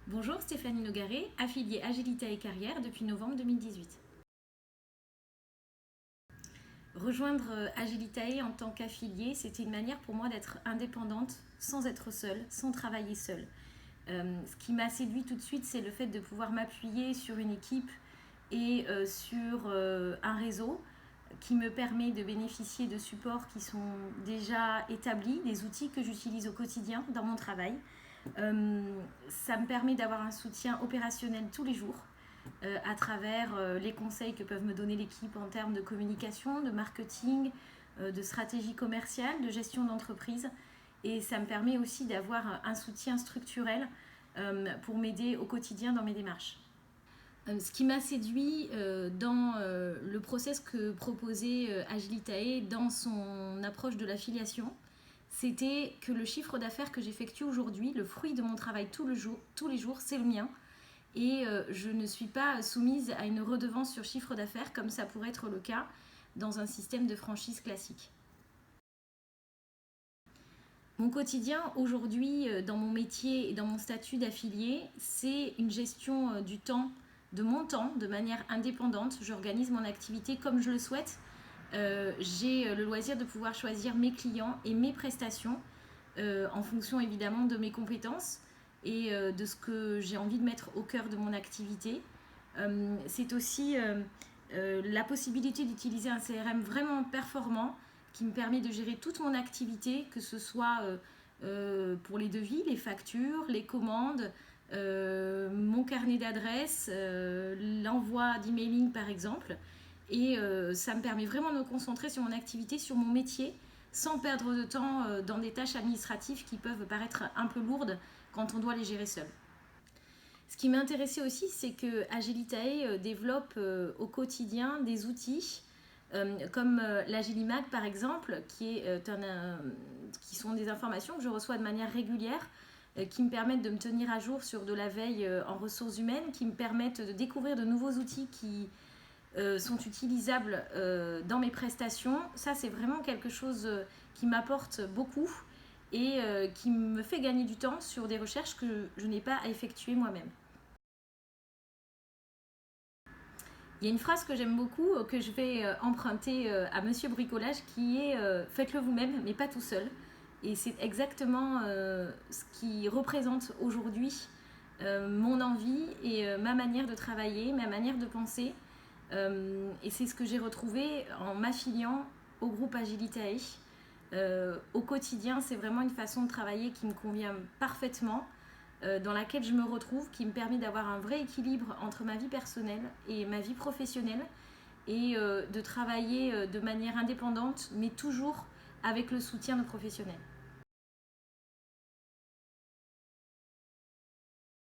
Bonjour, Stéphanie Nogaret, affiliée Agilita et Carrière depuis novembre 2018. Affiliée Agilita et Carrière depuis novembre 2018. Rejoindre Agilitae en tant qu'affiliée, c'était une manière pour moi d'être indépendante, sans être seule, sans travailler seule. Ce qui m'a séduit tout de suite, c'est le fait de pouvoir m'appuyer sur une équipe et sur un réseau qui me permet de bénéficier de supports qui sont déjà établis, des outils que j'utilise au quotidien dans mon travail. Ça me permet d'avoir un soutien opérationnel tous les jours à travers les conseils que peuvent me donner l'équipe en termes de communication, de marketing, de stratégie commerciale, de gestion d'entreprise. Et ça me permet aussi d'avoir un soutien structurel pour m'aider au quotidien dans mes démarches. Ce qui m'a séduit dans le process que proposait Agilitae dans son approche de l'affiliation, c'était que le chiffre d'affaires que j'effectue aujourd'hui, le fruit de mon travail tous les jours, c'est le mien. Et je ne suis pas soumise à une redevance sur chiffre d'affaires comme ça pourrait être le cas dans un système de franchise classique. Mon quotidien aujourd'hui dans mon métier et dans mon statut d'affilié, c'est une gestion du temps, de mon temps, de manière indépendante. J'organise mon activité comme je le souhaite. J'ai le loisir de pouvoir choisir mes clients et mes prestations en fonction évidemment de mes compétences et de ce que j'ai envie de mettre au cœur de mon activité. C'est aussi la possibilité d'utiliser un CRM vraiment performant qui me permet de gérer toute mon activité, que ce soit pour les devis, les factures, les commandes, mon carnet d'adresses, l'envoi d'emailing par exemple. Et ça me permet vraiment de me concentrer sur mon activité, sur mon métier, sans perdre de temps dans des tâches administratives qui peuvent paraître un peu lourdes quand on doit les gérer seul. Ce qui m'intéressait aussi, c'est que Agilitae développe au quotidien des outils comme l'Agilimac par exemple, qui sont des informations que je reçois de manière régulière, qui me permettent de me tenir à jour sur de la veille en ressources humaines, qui me permettent de découvrir de nouveaux outils qui sont utilisables dans mes prestations. Ça, c'est vraiment quelque chose qui m'apporte beaucoup et qui me fait gagner du temps sur des recherches que je n'ai pas à effectuer moi-même. Il y a une phrase que j'aime beaucoup, que je vais emprunter à Monsieur Bricolage, qui est faites-le vous-même, mais pas tout seul. Et c'est exactement ce qui représente aujourd'hui mon envie et ma manière de travailler, ma manière de penser. Et c'est ce que j'ai retrouvé en m'affiliant au groupe Agilitae. Au quotidien, c'est vraiment une façon de travailler qui me convient parfaitement, dans laquelle je me retrouve, qui me permet d'avoir un vrai équilibre entre ma vie personnelle et ma vie professionnelle et de travailler de manière indépendante, mais toujours avec le soutien de professionnels.